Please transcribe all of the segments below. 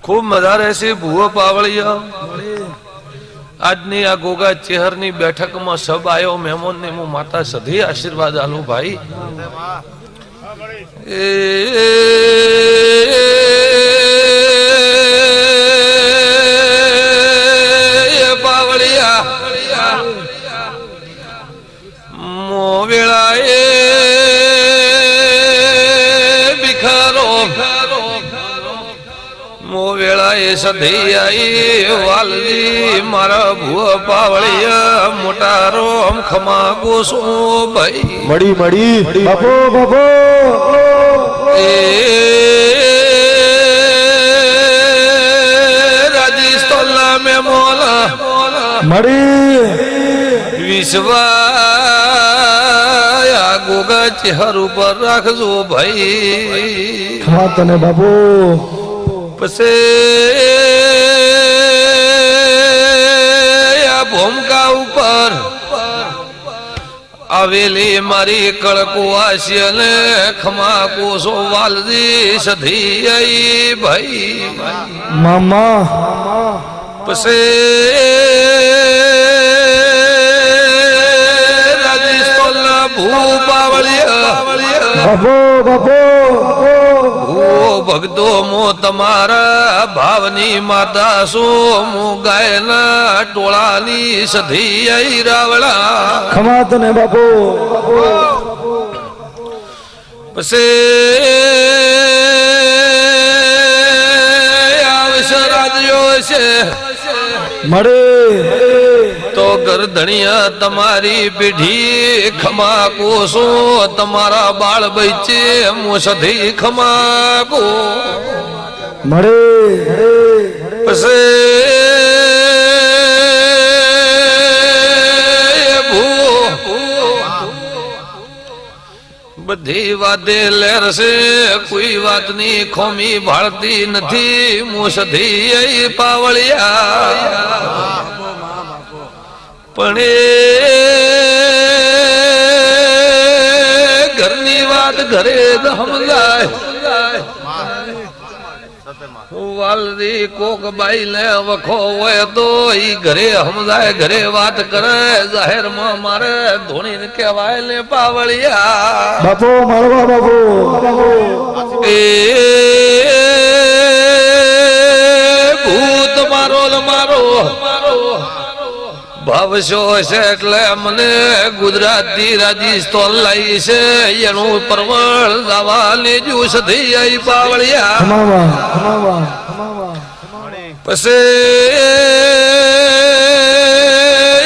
खूब मजा રહેશે ભૂવો પાવળિયા આજની આ ગોગા ચેહરની બેઠકમાં સબ આયો મહેમાનને હું માતા સધી આશીર્વાદ આલું ભાઈ એ પાવળિયા મોવેળાએ ભિખારો મોવેળાએ સધી આઈ વાલજી મારા ભૂવા પાવળિયા મોટા રોમ ખમા ગોસો ભાઈ મડી મડી બાપો બાપો એ રાજસ્થાનના મે મોલા મડી વિશ્વા ગોગા ચહેર ઉપર રાખજો ભાઈ હા તને બાપુ પછી આ ભૂમકા ઉપર આવેલી મારી કળકુવાસી અને ખમા કોસો વાલજી સધી આઈ ભાઈ મામા પછી રાજસ્થાનના ભૂ પાવળિયા બાપો બાપો ભગતો મો તમારા ભાવની માતા શું મુ ગાયના ટોળાની સધી આઈ રાવળા ખમા તને બાપુ પછી આવશે રાજ્યો છે મળે તો ગરધણિયા તમારી પીઢી ખમા કોસો તમારા બાળ બચ્ચે મુ સધી ખમા કો મળે બધી વાતે લેરશે કોઈ વાતની ખોમી ભાળતી નથી મુ સધી પાવળિયા પણ ઘરની વાત ઘરે સમજાય વાલદી કોક બાઈ ને વખો હોય તો ઈ ઘરે સમજાય ઘરે વાત કરે જાહેર માં મારે ધોણી ને કહેવાય ને પાવળિયા બાપુ મારવા બાપુ એ ભૂત મારો મારો ભાવશો છે એટલે મને ગુજરાતી રાજસ્થાન લાવી છે એનું પરવળ જવાની જુસ થઈ આઈ પાવળિયા પછી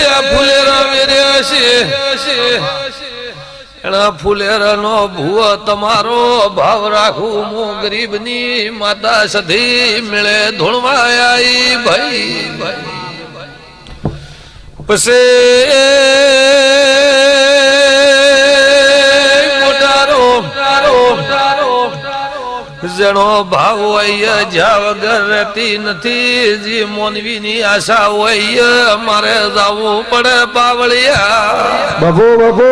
આ ફુલેરા મેર્યા છે એના ફુલેરા નો ભૂવો તમારો ભાવ રાખું હું ગરીબ ની માતા સધી મેળે ધૂળવા આઈ ભાઈ ભાઈ પછી મોટારો જણો ભાવ હોય જ્યાં વગર રહેતી નથી જે મોનવી ની આશા હોય મારે જવું પડે પાવળિયા બાપુ બાપુ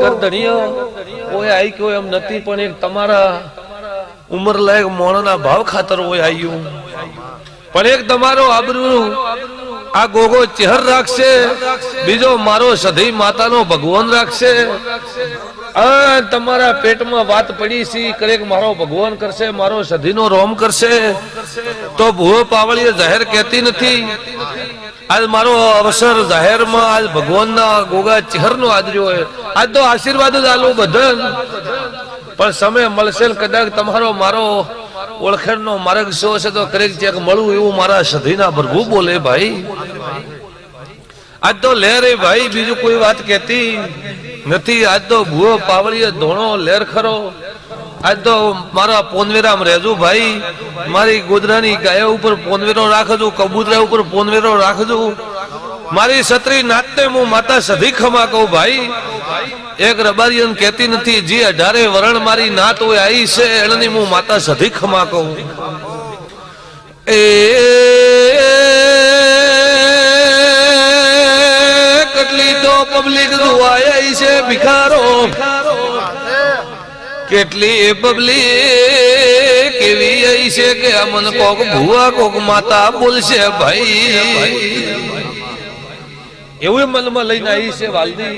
ગરધણીઓ કોઈ આઈ કોઈ એમ નથી પણ એક તમારા ઉંમર લાયક મોણના ભાવ ખાતર હોય આવ્યું પણ એક તમારો આબરૂ આ ગોગો ચહેર રાખશે બીજો મારો સધી માતાનો ભગવાન રાખશે તમારા પેટમાં વાત પડી છે કરેક મારો ભગવાન કરશે મારો સધીનો રોમ કરશે તો ભૂવો પાવળીએ જાહેર કહેતી નથી આજ મારો અવસર જાહેરમાં આજ ભગવાનના ગોગા ચહેરનો આદર્યો હોય આજ તો આશીર્વાદ જ આલું બધન પણ સમય મળશે કદાચ તમારો મારો ઓળખેણનો માર્ગ શું હશે તો કરેક ચેક મળું એવું મારા સધીના પ્રભુ બોલે ભાઈ આજ તો લેર ભાઈ બીજું કોઈ વાત કહેતી નથી આજ તો ભૂવો પાવળીએ ધોણો લેર ખરો આજ તો મારા પોનવેરામ રહેજો ભાઈ મારી ગોદરાની ગાયો ઉપર પોનવેરો રાખજો કબૂતરા ઉપર પોનવેરો રાખજો મારી છત્રી નાતને હું માતા સધી ખમા કહું ભાઈ એક રબારીયન કહેતી નથી જે 18 વરણ મારી નાત હોય આવી છે એની હું માતા સધી ખમા કહું એ કેટલી તો પબ્લિક જોવાય છે ભિખારો કેટલી પબ્લિક કેવી આઈ છે કે અમન કોક ભુવા કોક માતા બોલશે ભાઈ એવું મનમાં લઈને આવી છે વાલદી.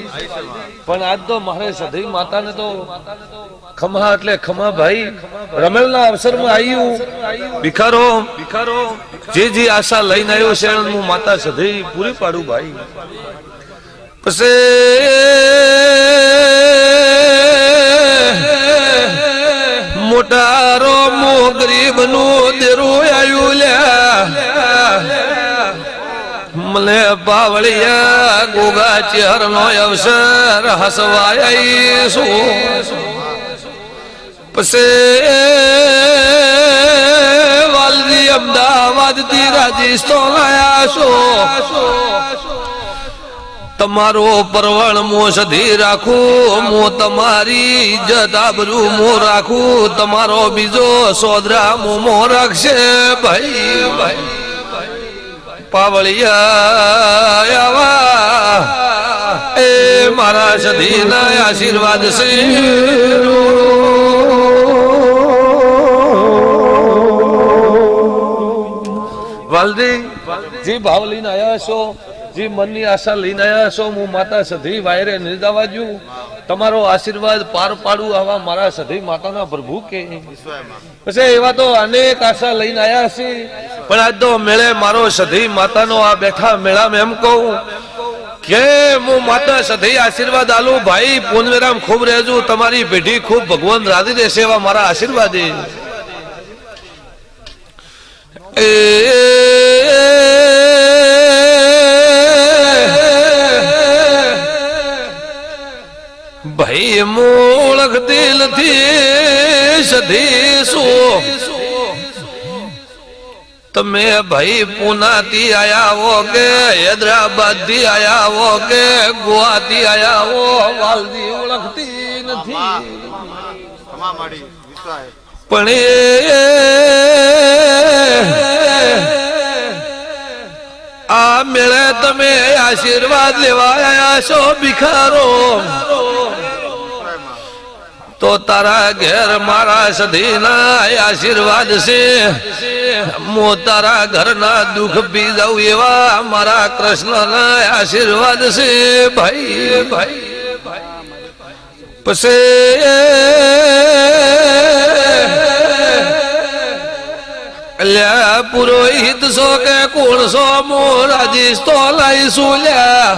પણ આજ તો મારે સધી માતાને તો ખમા એટલે ખમા ભાઈ રમેલના અવસરમાં આવ્યું ભિખારો જે આશા લઈને આવ્યો છે હું માતા સધી પૂરી પાડું ભાઈ. પછી મોટારો મો ગરીબ નું દેરું આવ્યું લ્યા મને બાવળિયા ગોગા ચેહર નો અવસર હસવાય પછી વાલદી અમદાવાદ થી રાજસ્થાન આયા છો તમારો પરવણ મો સધી રાખું મો તમારી ઇજ્જત આબરૂ મો રાખું તમારો બીજો સોદરા મો રાખશે ભાઈ પાવળિયા એ મારા સધીના આશીર્વાદ છે. વાલદી જે ભાવ લઈને આવ્યા છો જે મનની આશા લઈને આવ્યા છો હું માતા સધી વાયરે નિર્દાવાજુ તમારો આશીર્વાદ પાર પાડું આવા મારા સધી માતાના પ્રભુ કે પછી એવા તો અનેક આશા લઈને આવ્યા છે. પણ આજ તો મેળે મારો સધી માતાનો આ બેઠા મેળામાં એમ કહું કે હું માતા સધી આશીર્વાદ આલું ભાઈ પૂનવેરામ ખૂબ રહેજો તમારી પેઢી ખૂબ ભગવાન રાજી રહેશે એવા મારા આશીર્વાદ ભાઈ મોળખતી નથી સધી શું તમે ભાઈ પુનાથી આયા હો કે હૈદરાબાદ થી આયા હો કે ગોવા થી આયા હો વાલદી ઓળખતી નથી પણ આ મેળે તમે આશીર્વાદ લેવા આયા છો ભિખારો તો તારા ઘેર મારા સધીના આશીર્વાદ છે. મો તારા ઘરના દુઃખ પી જાઉં એવા મારા કૃષ્ણના આશીર્વાદ છે ભાઈ. પછી લ્યા પુરોહિત છો કે કોણ છો મો રાજસ્થાન લાઈશું લ્યા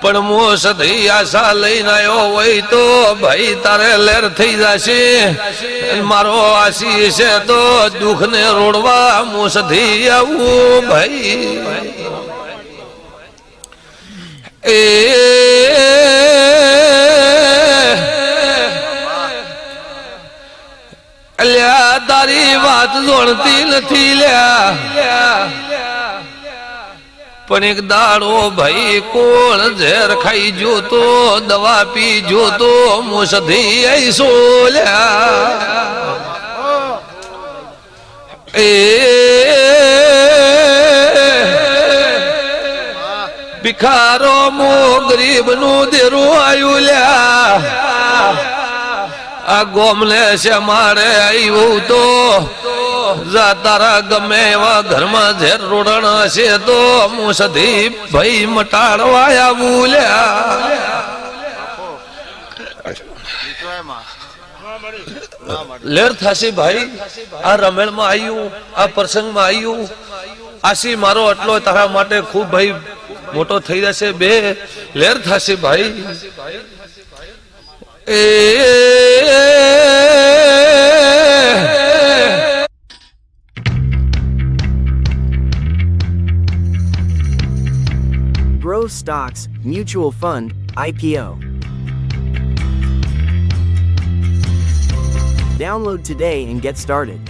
પણ મો સધી આશા લઈને આવ્યો હોય તો ભાઈ તારે લેર થઈ જશે. મારો આશી છે તો દુઃખ ને રોડવા મો સધી આવું ભાઈ. લ્યા તારી વાત જોણતી નથી લ્યા પણ એક દાડો ભાઈ કોણ ઝેર ખાઈ જોતો દવા પી જોતો મુસધી આઈસો ભિખારો મો ગરીબ નું દેરું આયું લ્યા આ ગોમને છે મારે આવ્યું તો તારા ગમે એવા ઘરમાં ઝેર રોડણ હશે તો હું સધી ભાઈ મટાડવા આવું લ્યા લેર થશે ભાઈ. આ રમેણમાં આવ્યું આ પ્રસંગમાં આવ્યું આશી મારો આટલો તારા માટે ખૂબ ભાઈ મોટો થઈ જશે બે લેર થશે ભાઈ. Growth Stocks, Mutual Fund, IPO. Download today and get started.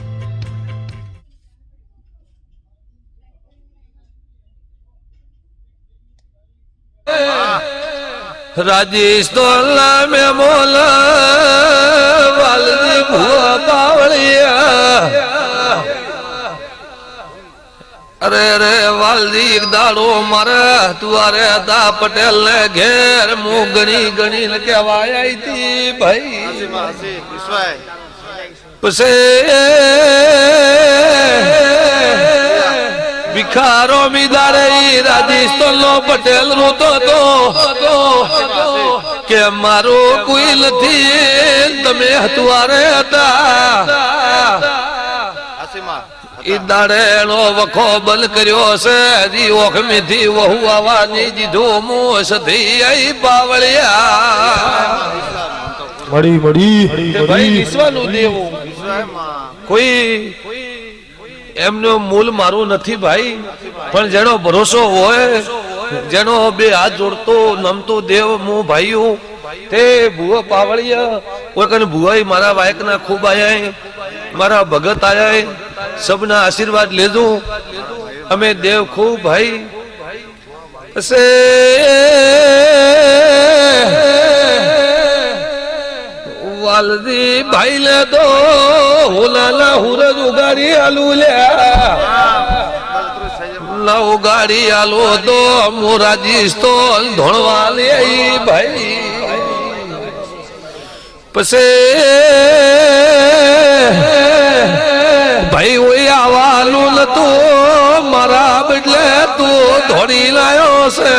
Rajasthan में मोला वालदी भुआ बावलिया अरे रे वालदी एक दाड़ो मारे तुआरे दा पटेल ने घेर मुँह गणी गणी ने कहवाई थी भाई પછી ભિખારો મિદારે રાજસ્થાન નો પટેલ રોતો તો કે મારો કોઈ નથી તમે હતુઆરે હતા ઈ દાડે નો વખો બંધ કર્યો છે હજી ઓખમીથી વહુ આવવાની દીધું મું સધી આઈ બાવળિયા મળી ભાઈ વિશ્વનું દેવું કોઈ એમનો મૂલ મારું નથી ભાઈ પણ જેનો ભરોસો હોય જેનો બે હાથ જોડતો નમતો દેવ હું ભાઈ તે ભૂવો પાવળિયા કોઈ કને ભૂવાઈ મારા વાયક ના ખૂબ આયા મારા ભગત આયા સબના આશીર્વાદ લેજો અમે દેવ ખૂબ ભાઈ વાલદી ભાઈ લે દો હોલાલા હુરજ ઉગાડી આલુ લ્યા ના ઉગાડી આલો તો મોરાજી સ્તોલ ધોણવા લે ભાઈ પછી ભાઈ ઓય આવવાનું નતું મારા બદલે તું ધોડી લાયો છે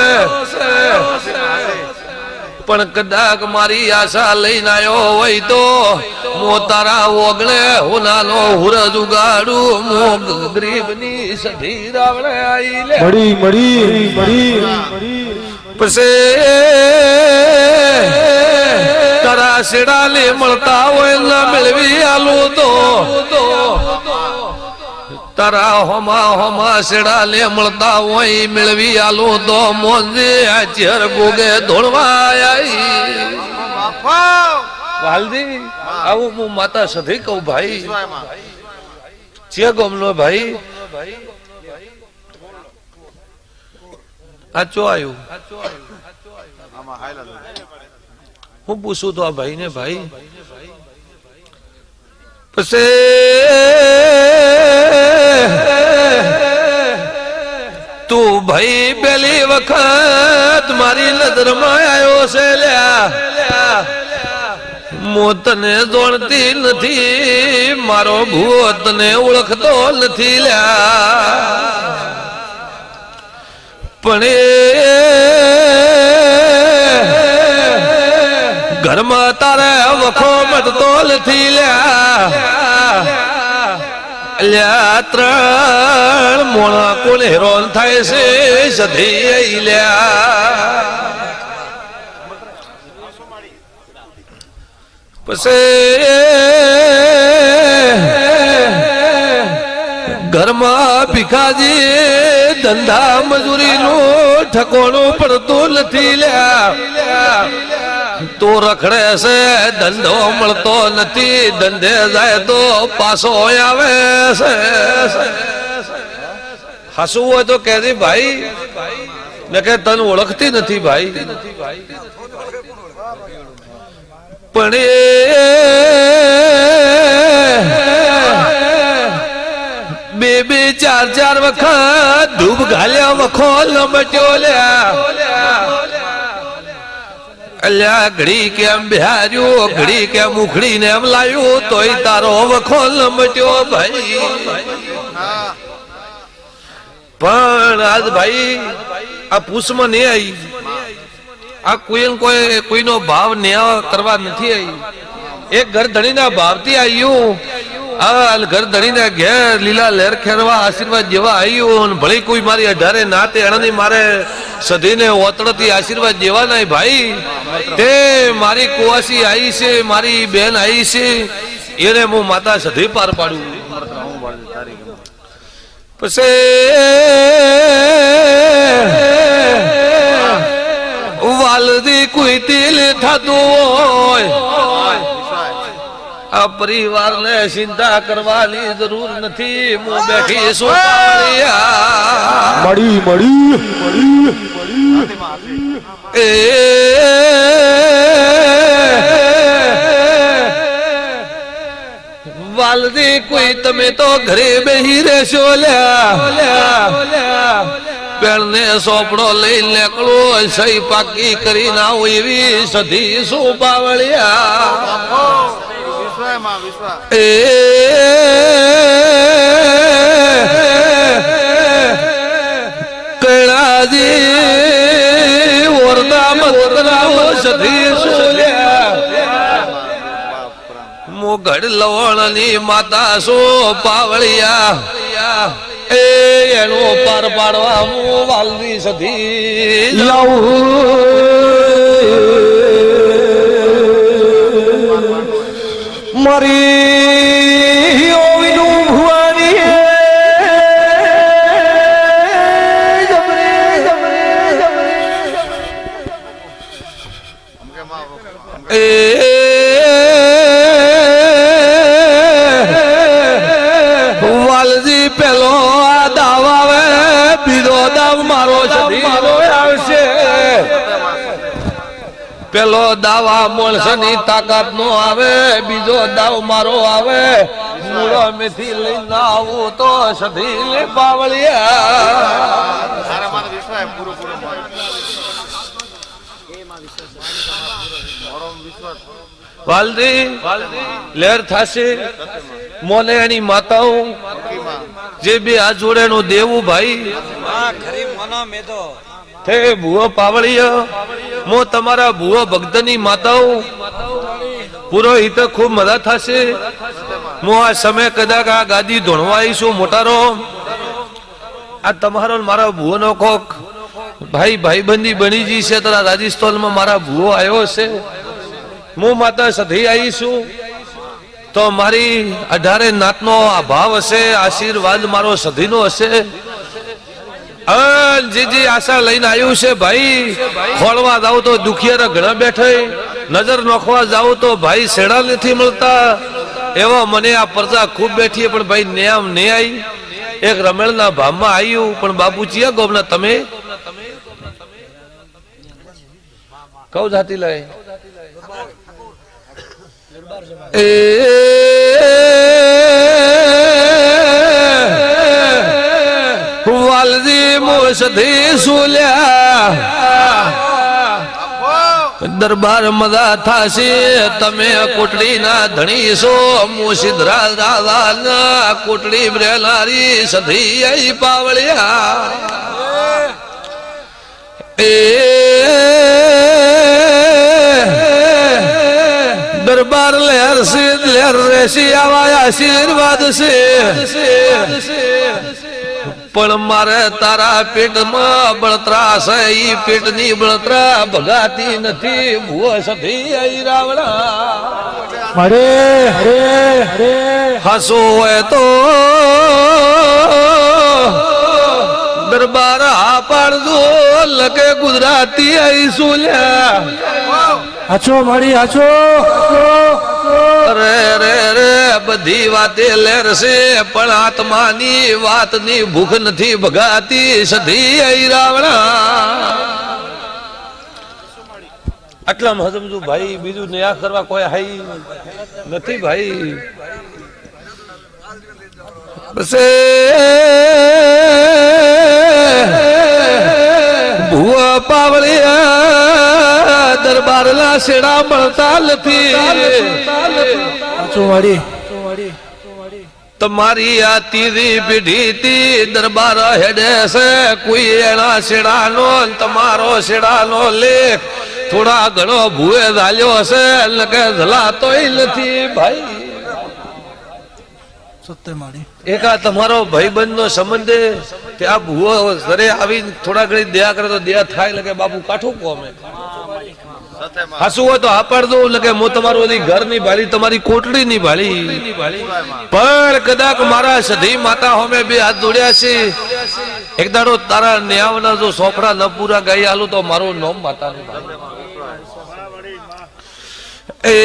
પણ કદાચ મારી આશા લઈને આવ્યો હોય તો મો તારા ઓગણે હોનાનો હુરજ ઉગાડું મો ગરીબની સધી રાવણે આઈ લે મળી પછી તારા શેડા લે મળતા હોય ના મેળવી આલું તો તારા હોમા શેડા લે મળતા હોય મેળવી આલું તો મોંજે આ ચેર ગોગે ધોળવા વાલજી આવું હું માતા સધી કહું ભાઈ ચે ગમનો ભાઈ આ ચો આવ્યું હું પૂછું તો આ ભાઈ ને ભાઈ પછી તું ભાઈ પેલી વખત મારી નજરમાં આવ્યો છે લ્યા હું તને જોણતી નથી મારો ભૂવો તને ઓળખતો નથી લ્યા પણ ઘરમાં તારે વખો મટતો નથી લ્યા ત્રણ મોણા કોણ હેરોન થાય છે સધી લ્યા પછી ઘરમાં ભીખાજી ધંધા મજૂરી નું ઠકોણું પડતું નથી લ્યા તો રખડે છે ધંધો મળતો નથી ધંધે જાય તો પાછો આવે છે હસવું હોય તો કહેજે ભાઈ ને કે તને ઓળખતી નથી ભાઈ પણ બે ચાર વખત ધૂપ ઘાલ્યા વખો લમટ્યો લ્યા ઘડી કેમ બિહાર્યું ઘડી કેમ ઉખડી ને એમ લાવ્યું તોય તારો વખો લમટ્યો ભાઈ પણ આજ ભાઈ આ પૂછમાં નહીં આવી આ કોઈનો ભાવ ન્યાય કરવા નથી આવી એક ઘર ધણીના ભાવથી આવ્યું આ ઘર ધણીને ઘેર લીલા લહેર ખેરવા આશીર્વાદ જેવા આવ્યું ભલે કોઈ મારી અઢારે નાતે અણની મારે સધીને ઓતળતી આશીર્વાદ જેવા નહીં ભાઈ તે મારી કુવાસી આવી છે મારી બેન આવી છે એને હું માતા સધી પાર પાડું પછી વાલદી કોઈ તેલ થતું હોય આ પરિવાર ને ચિંતા કરવાની જરૂર નથી હું બેઠી મળી એ વાલદી કોઈ તમે તો ઘરે બેહી રહેશો લ્યા પેણને સોપડો લઈ નીકળો સહી પાકી કરી ના એવી સધી શું બાવળિયા એ કૈલાજી વરદા મતરાવો સધી સોલ્યા મોગઢ લવણની માતા સો પાવળિયા એ એનો પાર પાડવા હું વાલવી સધી મારી ઓવીનું ભુવાની એ વાલજી પેલો આ દાવ આવે બીજો દાવ મારો આવશે પેલો દાવા માણસની તાકાત નો આવે બીજો દાવ મારો આવે મૂળો મેથી લઈને આવું તો સધી લે પાવળિયા વાલજી લહેર થાશે મોને એની માતાઓ જે બે આ જોડે નું દેવું ભાઈ થે ભૂવો પાવળિયા મો તમારા ભૂવો ભક્તની માતાઓ પુરોહિત ખૂબ મદદ થશે હું આ સમય કદાચ આ ગાદી ધોણવાઈશું મોટારો આ તમારો મારા ભૂવો નો કોક ભાઈ ભાઈબંધી બની જી છે તારા રાજસ્થાનમાં મારા ભૂવો આવ્યો છે હું માતા સધી આવીશું તો મારી 18 નાતનો આ ભાવ હશે આશીર્વાદ મારો સધીનો હશે જે આશા લઈને આવ્યું છે ભાઈ ખોળવા જાવ તો દુખિયારા ઘણા બેઠે નજર નોખવા જાવ તો ભાઈ શેડા નથી મળતા એવા મને આ પ્રજા ખૂબ બેઠી પણ ભાઈ ન્યામ નહીં આવી એક રમેણના ભાવમાં આવ્યું પણ બાપુ ચિયા ગોમના તમે કઉ જાતી લાય એ વાલજી મોસધી સુલ્યા દરબાર મદા થાશે તમે કોટડી ના ધણી છો મુસિદ્રા દાદા કોટડી બ્રેલારી સધી આઈ પાવળિયા એ દરબાર લહેર સે લહેર રેસી આવા આશીર્વાદ છે પણ મારે તારા પેટમાં બળતરા છે ઈ પેટની બળતરા ભગાતી નથી ભૂવો સધી આઈ રાવણા હરે હરે હરે હસો હોય તો દરબાર હા પાડજો લગે ગુજરાતી આઈ સુલ્યા હાચો મારી હાચો રે રે રે બધી વાતે લેરશે પણ આત્માની વાતની ભૂખ નથી ભગાતી સધી આઈ રાવણા આટલામાં સમજુ ભાઈ બીજું ન્યા કરવા કોઈ હાઈ નથી ભાઈ બસ ભૂવા પાવળિયા દરબારના શેડા મળતા નથી તમારી આ તીરી પીઢી થી દરબાર હેડે છે કોઈ એના શેડાનો તમારો શેડાનો લેખ થોડા ઘણો ભૂએ ઝાલ્યો હશે એટલે ઝલાતોય નથી ભાઈ એકા તમારો ભાઈબંધ નો સંબંધ ત્યાં ભૂવો ઘરે આવી થોડા ઘણી દયા કરે તો દયા થાય લગે બાપુ કાઠું કોમે હાસું હોય તો હા પાડ દો લગે હું તમારું ઘર ની ભાળી તમારી કોટડી ની ભાળી પણ કદાચ મારા સધી માતા હોમે બે હાથ જોડ્યા છે એક દાડો તારા ન્યાવના જો સોપડા ન પૂરા ગાઈ આલું તો મારું નામ માતા નું એ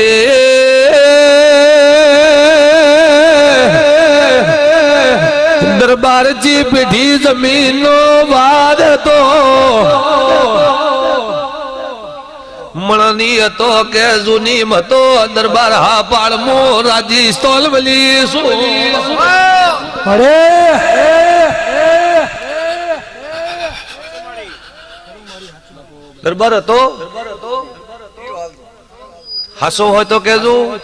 દરબારજી પીઠી જમીનો વાદ તો મણની હતો કે જૂની હતો દરબાર હા પાડમો રાજી સ્ટોલ વલી અરે દરબાર હતો હાસો હોય તો કેજો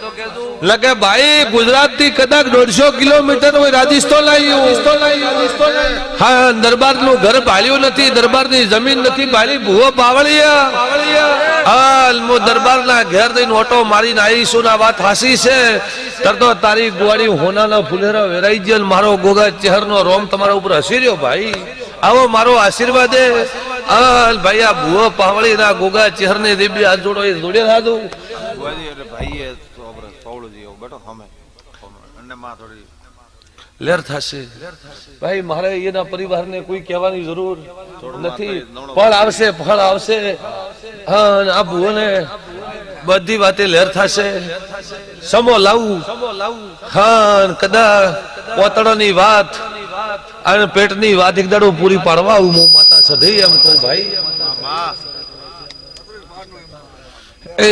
લગે ભાઈ ગુજરાત થી કદાચ 150 કિલોમીટર હોય રાજસ્થાન આવ્યું. હા, દરબાર નું ઘર ભાળ્યું નથી, દરબાર ની જમીન નથી ભાળી. ભૂવો પાવળિયા દરબાર ના ઘેર થઈને ઓટો મારીને આવીશું ના વાત હાસી છે. તરતો તારી ગુવાડી હોનાના ફુલેરા વેરાઈ ગયો. મારો ગોગા ચહેર નો રોમ તમારા ઉપર હસી રહ્યો ભાઈ. આવો મારો આશીર્વાદ ભાઈ. આ ભૂવો પાવળી ના ગોગા ચહેર ને દેબી હાથ જોડો એ જોડે રાધું લેર થશે ભાઈ. મારે એના પરિવારને કોઈ કહેવાની જરૂર નથી. ફળ આવશે, ફળ આવશે. હા, આ ભૂવોને બધી વાતે લેર થશે. સમો લાવું. હા, કદાચ પોતળાની વાત અને પેટની વાત એક દાડો પૂરી પાડવા આવું હું માતા સધી એમ કહું ભાઈ. એ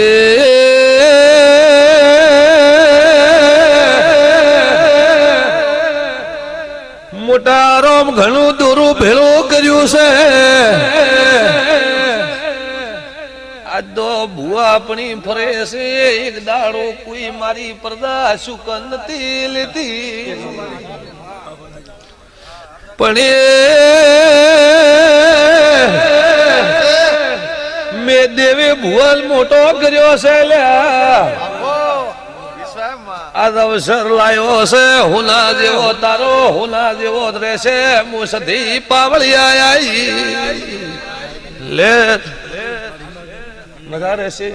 મોટા રોમ ઘણું દૂરું ભેળું કર્યું છે. આ તો ભૂવા આપણી ફરે છે. એક દાડો કોઈ મારી પરદા સુક નથી લેતી. પણ મેં દેવે ભુવલ મોટો કર્યો છે. આ અવસર લાયો છે. હોના જેવો તારો હોના જેવો રહેશે. મુસધી પાવળિયા લે મજા રહેશે.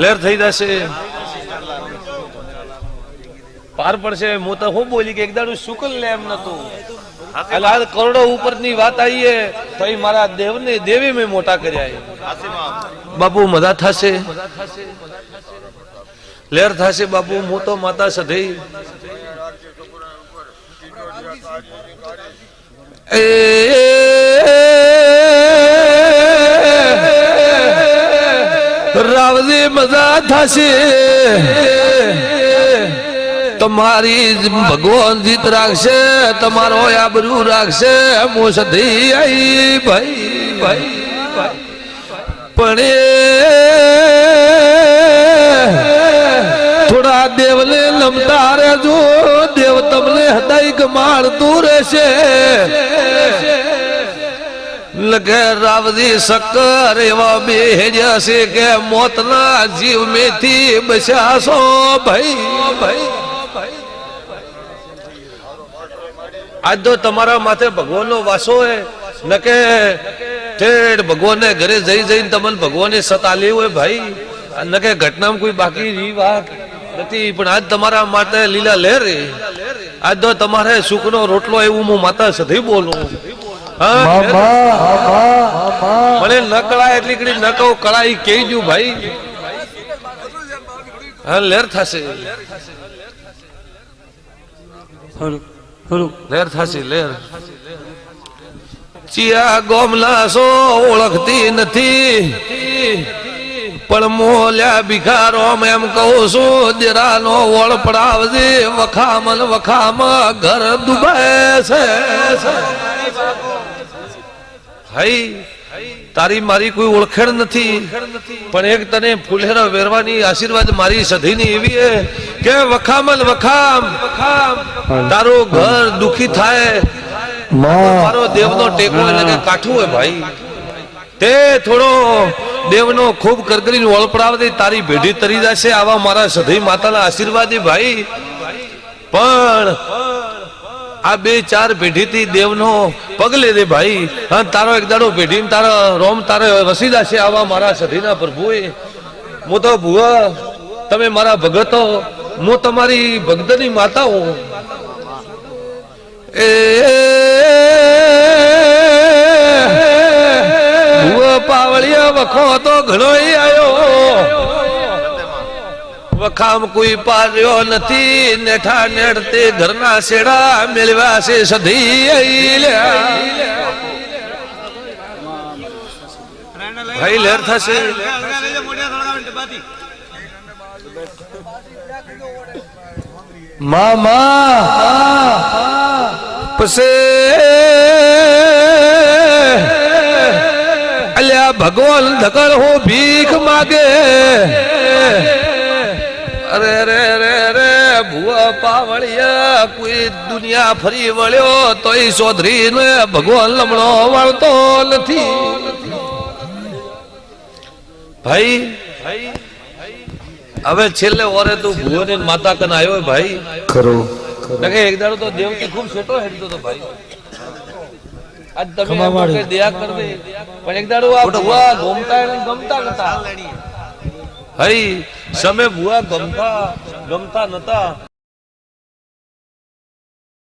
લેર થઈ જશે, પાર પડશે. હું તો હું બોલી કે એક દાડું શુકલ લે એમ નતું. કરોડો ઉપર ની વાત આવી તો મારા દેવને દેવી મેં મોટા કર્યા. બાપુ મજા થશે, લેર થશે. બાપુ હું તો માતા સધી રાવજી મજા થશે. તમારી ભગવાન જીત રાખશે, તમારો આબરૂ રાખશે. મોસધી આઈ ભાઈ ભાઈ. પણ થોડા દેવને નમતા રહેજો. દેવ તમને હદાઈ ગમાડતું રહેશે. લગે રાવજી શક્કર એવા બે જશે કે મોતના જીવ મેથી બચાશો ભાઈ ભાઈ. આજ તો તમારા માથે ભગવાનનો વાસો હે. નકે ઠેઠ ભગવાનને ઘરે જઈ જઈને તમને ભગવાને સત આલી હોય ભાઈ. નકે ઘટનામાં કોઈ બાકી રી વાત નથી. પણ આજ તમારા માટે લીલા લહેર. આજ તો તમારે સુખનો રોટલો એવું હું માતા સધી બોલું. મને ન કળાય એટલી કડી ન કહું, કળાઈ કહી દઉં ભાઈ. હા, લહેર થશે, લહેર થશે લહેર. ચિયા ગોમલા સો ઓળખતી નથી, પણ મોલ્યા ભિખારો એમ કહું છું. દેરાનો વળ પડાવજે. વખામન વખામ ઘર ડૂબાય છે. હાઈ, તારી મારી કોઈ ઓળખેણ નથી, પણ એક તને ફુલેરા વેરવાની આશીર્વાદ મારી સધીની એવી હે કે વખામન વખામ તારું ઘર દુખી થાય. મારો દેવનો ટેકો એને કાઠું હોય ભાઈ. તે થોડો દેવનો ખૂબ કરકરીને વળપડાવતી તારી ભેડી તરી જશે. આવા મારા સધી માતાના આશીર્વાદી ભાઈ. પણ આ 2-4 પેઢીથી દેવનો પગલે દે ભાઈ. હા, તારો એક દાડો પેઢી તારા રોમ તારે વસી જશે. આવા મારા સધીના પ્રભુએ. હું તો ભુવા, તમે મારા ભગતો, હું તમારી ભક્તની માતા હું. એ ભુવા પાવળિયા વખો તો ઘણો આવ્યો. વખામ કોઈ પાર્યો નથી. નેઠા નેડતે ઘરના શેડા મેળવ્યા છે સધી. ભાઈ લહેર થશે. મામા પછી અલ્યા ભગવાન ધકર હો ભીખ માગે અરે રે રે રે ભુવા પાવળિયા કોઈ દુનિયા ફરી વળ્યો તોય ચૌધરી ને ભગવાન લમણો વાળતો નથી ભાઈ હવે છેલ્લે ઓરે તું ભુવની માતા કન આવ્યો ભાઈ ખરો એક દાડો તો દેવકી ખૂબ છેટો હેડતો તો ભાઈ આજ તમે ખમાવાળી. એમ કે દયા કર દે પણ એક દાડો આ ભુવા ગમતા એને ગમતા નતા હઈ સમે ભુવા ગમતા નતા